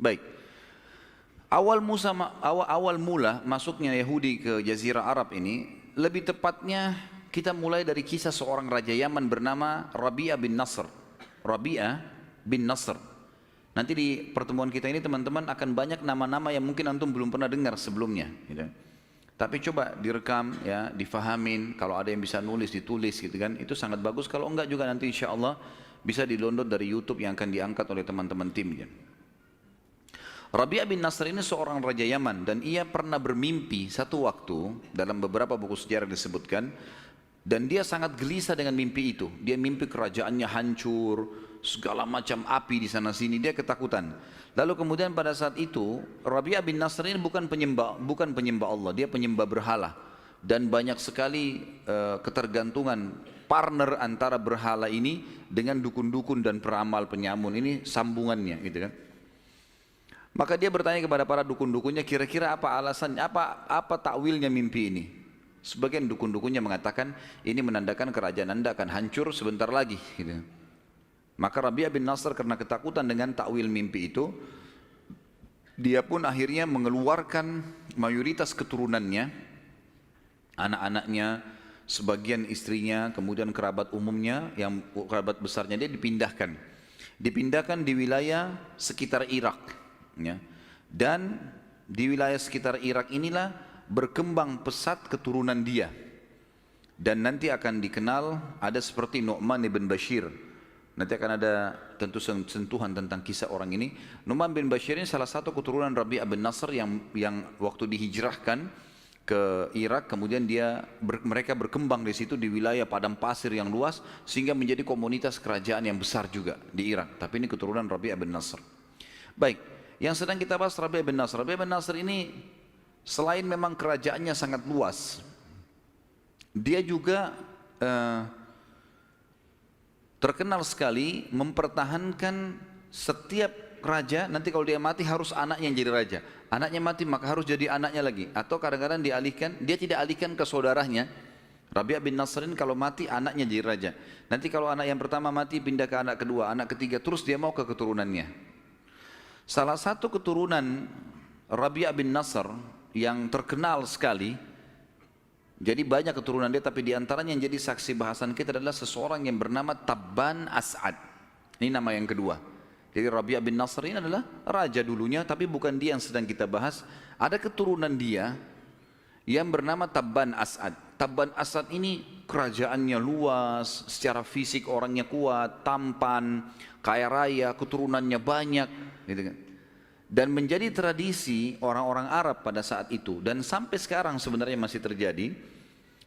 Baik. Awal mula masuknya Yahudi ke Jazirah Arab ini, lebih tepatnya kita mulai dari kisah seorang raja Yaman bernama Rabi'ah bin Nasr. Rabi'ah bin Nasr. Nanti di pertemuan kita ini teman-teman akan banyak nama-nama yang mungkin antum belum pernah dengar sebelumnya, gitu. Tapi coba direkam ya, difahamin. Kalau ada yang bisa nulis, ditulis gitu kan. Itu sangat bagus. Kalau enggak juga nanti insya Allah bisa di-download dari YouTube yang akan diangkat oleh teman-teman tim. Ya. Rabi'ah bin Nasr ini seorang raja Yaman dan ia pernah bermimpi satu waktu, dalam beberapa buku sejarah disebutkan, dan dia sangat gelisah dengan mimpi itu. Dia mimpi kerajaannya hancur, segala macam api di sana sini, dia ketakutan. Lalu kemudian pada saat itu Rabi'ah bin Nasr ini bukan penyembah Allah, dia penyembah berhala. Dan banyak sekali ketergantungan partner antara berhala ini dengan dukun-dukun dan peramal penyamun, ini sambungannya gitu kan. Maka dia bertanya kepada para dukun-dukunnya, kira-kira apa alasannya, apa takwilnya mimpi ini? Sebagian dukun-dukunnya mengatakan ini menandakan kerajaan Anda akan hancur sebentar lagi gitu. Maka Rabi'ah bin Nasr karena ketakutan dengan takwil mimpi itu, dia pun akhirnya mengeluarkan mayoritas keturunannya, anak-anaknya, sebagian istrinya, kemudian kerabat umumnya, yang kerabat besarnya dia dipindahkan di wilayah sekitar Irak. Ya. Dan di wilayah sekitar Irak inilah berkembang pesat keturunan dia, dan nanti akan dikenal ada seperti Nu'man bin Bashir. Nanti akan ada tentu sentuhan tentang kisah orang ini. Nu'man bin Bashir ini salah satu keturunan Rabi'ah bin Nasr yang waktu dihijrahkan ke Irak, kemudian mereka berkembang di situ di wilayah padang pasir yang luas sehingga menjadi komunitas kerajaan yang besar juga di Irak. Tapi ini keturunan Rabi'ah bin Nasr. Baik. Yang sedang kita bahas Rabi'ah bin Nasr. Rabi'ah bin Nasr ini selain memang kerajaannya sangat luas, dia juga terkenal sekali mempertahankan setiap raja. Nanti kalau dia mati harus anaknya yang jadi raja. Anaknya mati maka harus jadi anaknya lagi. Atau kadang-kadang dialihkan, dia tidak alihkan ke saudaranya. Rabi'ah bin Nasr ini kalau mati anaknya jadi raja. Nanti kalau anak yang pertama mati pindah ke anak kedua, anak ketiga, terus dia mau ke keturunannya. Salah satu keturunan Rabi'ah bin Nasr yang terkenal sekali, jadi banyak keturunan dia, tapi diantaranya yang jadi saksi bahasan kita adalah seseorang yang bernama Tabban As'ad. Ini nama yang kedua. Jadi Rabi'ah bin Nasr ini adalah raja dulunya, tapi bukan dia yang sedang kita bahas. Ada keturunan dia yang bernama Tabban As'ad. Tabban As'ad ini kerajaannya luas, secara fisik orangnya kuat, tampan, kaya raya, keturunannya banyak, gitu kan. Dan menjadi tradisi orang-orang Arab pada saat itu, dan sampai sekarang sebenarnya masih terjadi.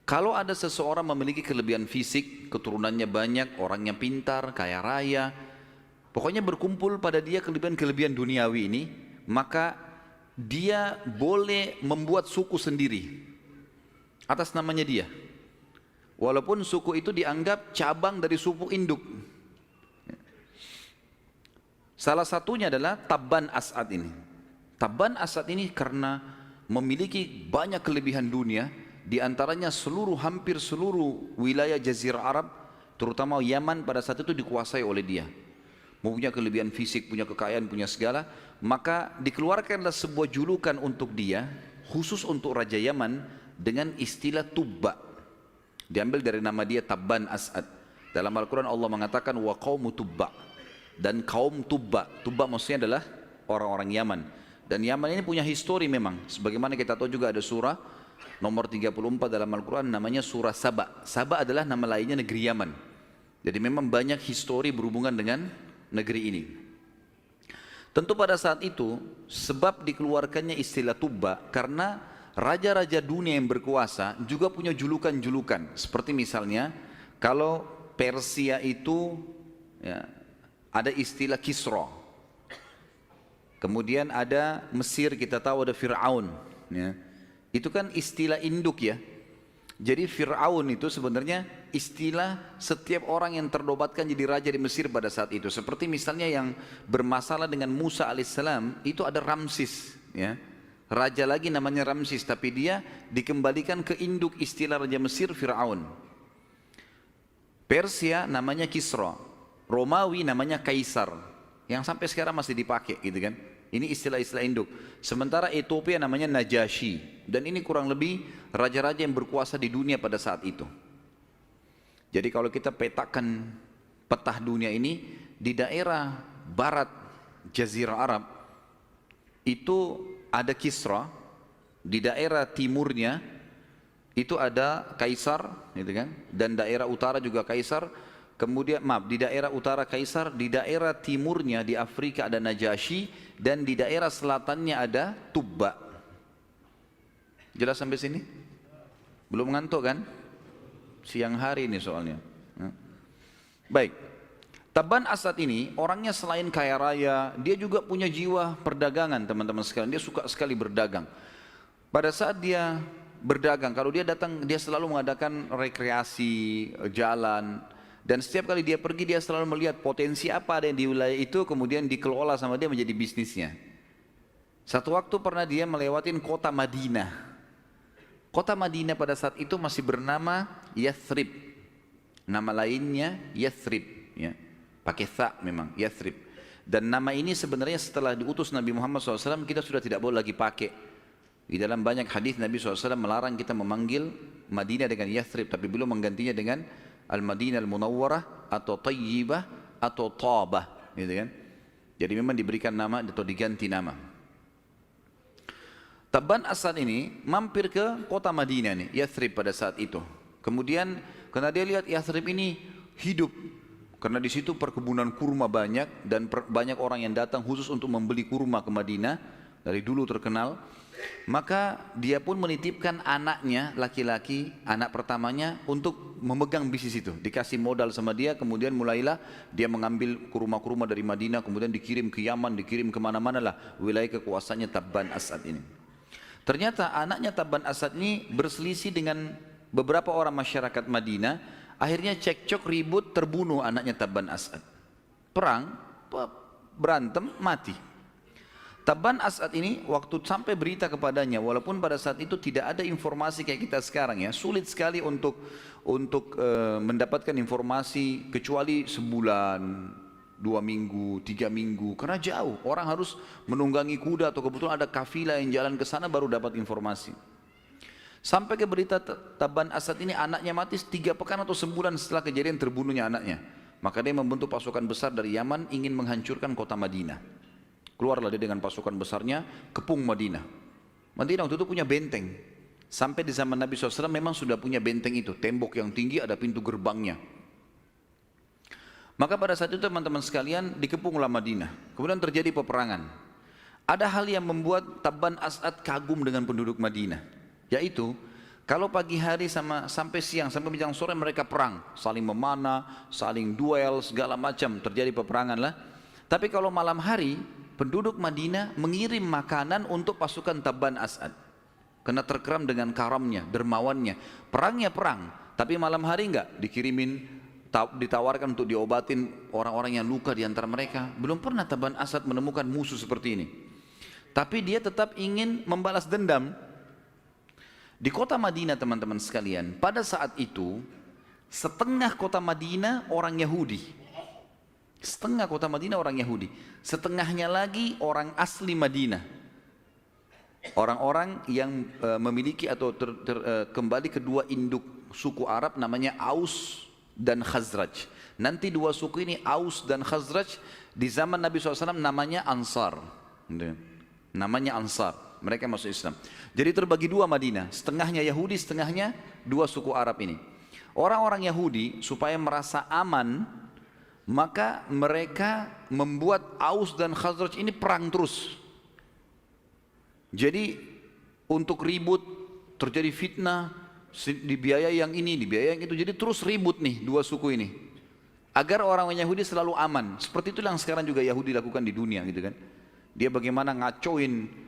Kalau ada seseorang memiliki kelebihan fisik, keturunannya banyak, orangnya pintar, kaya raya, pokoknya berkumpul pada dia kelebihan-kelebihan duniawi ini, maka dia boleh membuat suku sendiri atas namanya dia. Walaupun suku itu dianggap cabang dari suku induk. Salah satunya adalah Tabban As'ad ini. Tabban As'ad ini karena memiliki banyak kelebihan dunia, di antaranya hampir seluruh wilayah Jazirah Arab, terutama Yaman pada saat itu dikuasai oleh dia. Punya kelebihan fisik, punya kekayaan, punya segala, maka dikeluarkanlah sebuah julukan untuk dia, khusus untuk Raja Yaman, dengan istilah Tubba. Diambil dari nama dia Tabban As'ad. Dalam Al-Quran Allah mengatakan wa qaumu Tubba, dan kaum Tubba. Tubba maksudnya adalah orang-orang Yaman. Dan Yaman ini punya histori memang. Sebagaimana kita tahu juga ada surah nomor 34 dalam Al-Quran namanya surah Saba. Saba adalah nama lainnya negeri Yaman. Jadi memang banyak histori berhubungan dengan negeri ini. Tentu pada saat itu sebab dikeluarkannya istilah Tubba karena raja-raja dunia yang berkuasa juga punya julukan-julukan. Seperti misalnya kalau Persia itu ya, ada istilah Kisra. Kemudian ada Mesir, kita tahu ada Fir'aun. Ya. Itu kan istilah induk ya. Jadi Fir'aun itu sebenarnya istilah setiap orang yang ternobatkan jadi raja di Mesir pada saat itu. Seperti misalnya yang bermasalah dengan Musa alaihissalam, itu ada Ramsis. Ya. Raja lagi namanya Ramsis, tapi dia dikembalikan ke induk istilah raja Mesir, Fir'aun. Persia namanya Kisra. Romawi namanya Kaisar, yang sampai sekarang masih dipakai gitu kan. Ini istilah-istilah induk. Sementara Ethiopia namanya Najasyi. Dan ini kurang lebih raja-raja yang berkuasa di dunia pada saat itu. Jadi kalau kita petakan peta dunia ini, di daerah barat Jazirah Arab, itu ada Kisra, di daerah timurnya itu ada Kaisar, gitu kan? Dan daerah utara juga Kaisar. Kemudian maaf, di daerah utara Kaisar, di daerah timurnya di Afrika ada Najasyi, dan di daerah selatannya ada Tubba. Jelas sampai sini? Belum ngantuk kan? Siang hari ini soalnya. Baik. Tabban Asad ini orangnya selain kaya raya, dia juga punya jiwa perdagangan, teman-teman sekalian. Dia suka sekali berdagang. Pada saat dia berdagang, kalau dia datang, dia selalu mengadakan rekreasi, jalan. Dan setiap kali dia pergi, dia selalu melihat potensi apa ada yang di wilayah itu, kemudian dikelola sama dia menjadi bisnisnya. Satu waktu pernah dia melewatin kota Madinah. Kota Madinah pada saat itu masih bernama Yathrib. Nama lainnya Yathrib, ya. Pakai tha memang, Yathrib. Dan nama ini sebenarnya setelah diutus Nabi Muhammad SAW, kita sudah tidak boleh lagi pakai. Di dalam banyak hadis Nabi SAW melarang kita memanggil Madinah dengan Yathrib, tapi beliau menggantinya dengan Al-Madinah Al-Munawwarah atau Tayyibah atau Tabah, gitu kan. Jadi memang diberikan nama atau diganti nama. Tabban Asad ini mampir ke kota Madinah nih, Yathrib pada saat itu. Kemudian karena dia lihat Yathrib ini hidup, karena di situ perkebunan kurma banyak dan banyak orang yang datang khusus untuk membeli kurma ke Madinah, dari dulu terkenal. Maka dia pun menitipkan anaknya laki-laki, anak pertamanya, untuk memegang bisnis itu. Dikasih modal sama dia, kemudian mulailah dia mengambil kurma-kurma dari Madinah, kemudian dikirim ke Yaman, dikirim kemana-mana lah wilayah kekuasaannya Tabban Asad ini. Ternyata anaknya Tabban Asad ini berselisih dengan beberapa orang masyarakat Madinah. Akhirnya cekcok, ribut, terbunuh anaknya Tabban Asad. Perang, berantem, mati. Tabban Asad ini waktu sampai berita kepadanya, walaupun pada saat itu tidak ada informasi kayak kita sekarang ya, sulit sekali untuk mendapatkan informasi kecuali sebulan, 2 minggu, 3 minggu, karena jauh. Orang harus menunggangi kuda atau kebetulan ada kafilah yang jalan ke sana baru dapat informasi. Sampai ke berita Tabban Asad ini anaknya mati 3 pekan atau sebulan setelah kejadian terbunuhnya anaknya. Maka dia membentuk pasukan besar dari Yaman ingin menghancurkan kota Madinah. Keluarlah dia dengan pasukan besarnya, kepung Madinah. Madinah waktu itu punya benteng. Sampai di zaman Nabi SAW memang sudah punya benteng itu. Tembok yang tinggi, ada pintu gerbangnya. Maka pada saat itu teman-teman sekalian dikepunglah Madinah. Kemudian terjadi peperangan. Ada hal yang membuat Tabban Asad kagum dengan penduduk Madinah. Yaitu, kalau pagi hari sampai siang, sampai menjelang sore mereka perang. Saling memanah, saling duel, segala macam. Terjadi peperangan lah. Tapi kalau malam hari, penduduk Madinah mengirim makanan untuk pasukan Tabban Asad. Karena terkeram dengan karamnya, dermawannya. Perangnya perang, tapi malam hari enggak dikirimin, ditawarkan untuk diobatin orang-orang yang luka di antara mereka. Belum pernah Tabban Asad menemukan musuh seperti ini. Tapi dia tetap ingin membalas dendam. Di kota Madinah teman-teman sekalian, pada saat itu setengah kota Madinah orang Yahudi. Setengah kota Madinah orang Yahudi. Setengahnya lagi orang asli Madinah. Orang-orang yang memiliki atau kembali kedua induk suku Arab namanya Aus dan Khazraj. Nanti dua suku ini Aus dan Khazraj di zaman Nabi SAW namanya Ansar. Namanya Ansar. Mereka masuk Islam. Jadi terbagi dua Madinah. Setengahnya Yahudi, setengahnya dua suku Arab ini. Orang-orang Yahudi supaya merasa aman, maka mereka membuat Aus dan Khazraj ini perang terus. Jadi untuk ribut, terjadi fitnah, dibiayai yang ini, dibiayai yang itu. Jadi terus ribut nih dua suku ini. Agar orang Yahudi selalu aman. Seperti itu yang sekarang juga Yahudi lakukan di dunia gitu kan. Dia bagaimana ngacoin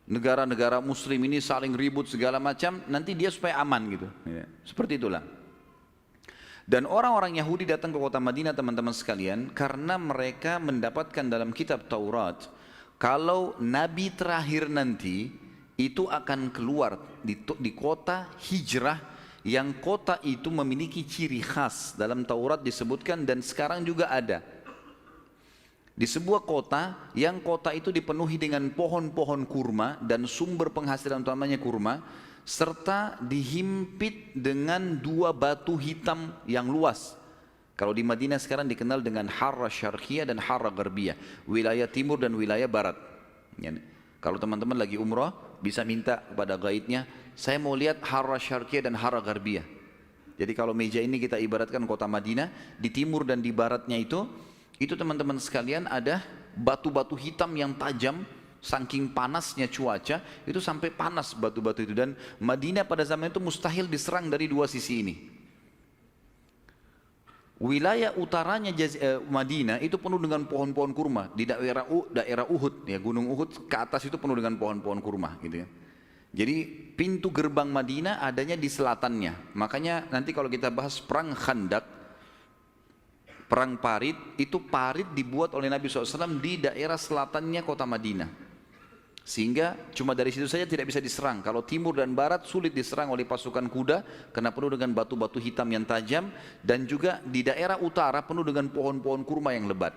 negara-negara muslim ini saling ribut segala macam, nanti dia supaya aman gitu. Seperti itulah. Dan orang-orang Yahudi datang ke kota Madinah teman-teman sekalian karena mereka mendapatkan dalam kitab Taurat kalau nabi terakhir nanti itu akan keluar di kota hijrah yang kota itu memiliki ciri khas. Dalam Taurat disebutkan dan sekarang juga ada. Di sebuah kota, yang kota itu dipenuhi dengan pohon-pohon kurma dan sumber penghasilan utamanya kurma, serta dihimpit dengan dua batu hitam yang luas. Kalau di Madinah sekarang dikenal dengan Harra Syarqiyah dan Harra Gharbiyah, wilayah timur dan wilayah barat. Ya. Kalau teman-teman lagi umrah, bisa minta kepada guide-nya, saya mau lihat Harra Syarqiyah dan Harra Gharbiyah. Jadi kalau meja ini kita ibaratkan kota Madinah, di timur dan di baratnya itu teman-teman sekalian ada batu-batu hitam yang tajam, saking panasnya cuaca, itu sampai panas batu-batu itu. Dan Madinah pada zaman itu mustahil diserang dari dua sisi ini. Wilayah utaranya Madinah itu penuh dengan pohon-pohon kurma. Di daerah Uhud, ya Gunung Uhud ke atas itu penuh dengan pohon-pohon kurma gitu ya. Jadi pintu gerbang Madinah adanya di selatannya. Makanya nanti kalau kita bahas perang Khandak, perang Parit, itu parit dibuat oleh Nabi SAW di daerah selatannya kota Madinah. Sehingga cuma dari situ saja tidak bisa diserang. Kalau timur dan barat sulit diserang oleh pasukan kuda, karena penuh dengan batu-batu hitam yang tajam. Dan juga di daerah utara penuh dengan pohon-pohon kurma yang lebat.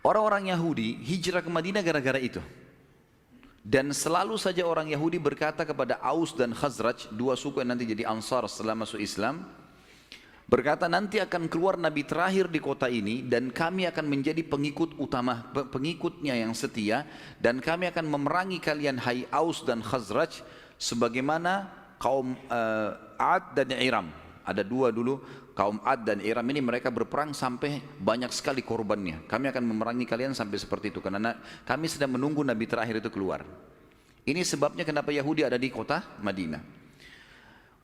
Orang-orang Yahudi hijrah ke Madinah gara-gara itu. Dan selalu saja orang Yahudi berkata kepada Aus dan Khazraj, dua suku yang nanti jadi Ansar setelah masuk Islam, berkata, nanti akan keluar Nabi terakhir di kota ini dan kami akan menjadi pengikut utama, pengikutnya yang setia, dan kami akan memerangi kalian hai Aus dan Khazraj sebagaimana kaum Ad dan Iram. Ada dua dulu, kaum Ad dan Iram ini mereka berperang sampai banyak sekali korbannya. Kami akan memerangi kalian sampai seperti itu karena kami sedang menunggu Nabi terakhir itu keluar. Ini sebabnya kenapa Yahudi ada di kota Madinah.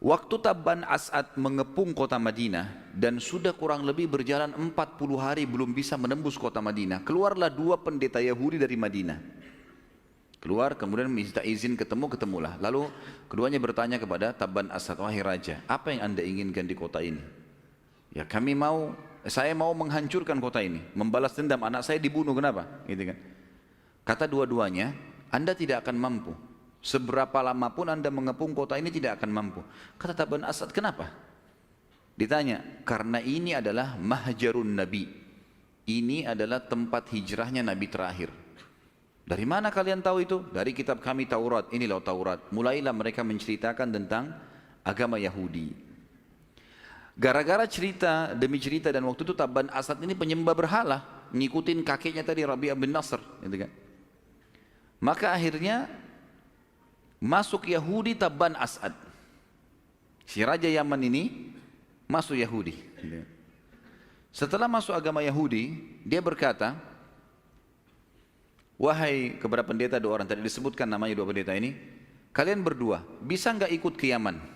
Waktu Tabban As'ad mengepung kota Madinah dan sudah kurang lebih berjalan 40 hari belum bisa menembus kota Madinah, keluarlah dua pendeta Yahudi dari Madinah. Keluar kemudian minta izin ketemulah. Lalu keduanya bertanya kepada Tabban As'ad, wahai raja, apa yang anda inginkan di kota ini? Ya saya mau menghancurkan kota ini, membalas dendam, anak saya dibunuh, kenapa? Gitu kan. Kata dua-duanya, anda tidak akan mampu. Seberapa lama pun anda mengepung kota ini tidak akan mampu. Kata Tabban As'ad, kenapa? Ditanya, karena ini adalah mahjarun Nabi. Ini adalah tempat hijrahnya Nabi terakhir. Dari mana kalian tahu itu? Dari kitab kami Taurat. Ini loh Taurat. Mulailah mereka menceritakan tentang agama Yahudi. Gara-gara cerita demi cerita, dan waktu itu Tabban As'ad ini penyembah berhala, ngikutin kakeknya tadi Rabi'ah bin Nasr, gitu kan. Maka akhirnya masuk Yahudi Tabban As'ad. Si Raja Yaman ini masuk Yahudi. Setelah masuk agama Yahudi, dia berkata, wahai kepada pendeta dua orang, tadi disebutkan namanya dua pendeta ini, kalian berdua bisa nggak ikut ke Yaman?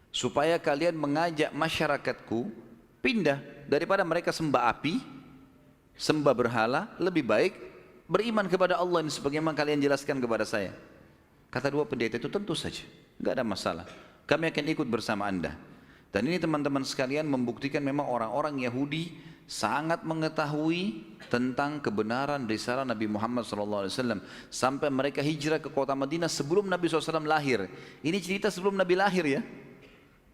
Supaya kalian mengajak masyarakatku pindah daripada mereka sembah api, sembah berhala, lebih baik beriman kepada Allah ini sebagaimana kalian jelaskan kepada saya. Kata dua pendeta itu, tentu saja, nggak ada masalah. Kami akan ikut bersama anda. Dan ini teman-teman sekalian membuktikan memang orang-orang Yahudi sangat mengetahui tentang kebenaran risalah Nabi Muhammad SAW. Sampai mereka hijrah ke kota Madinah sebelum Nabi SAW lahir. Ini cerita sebelum Nabi lahir ya.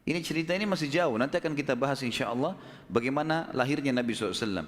Ini cerita ini masih jauh. Nanti akan kita bahas insya Allah bagaimana lahirnya Nabi SAW.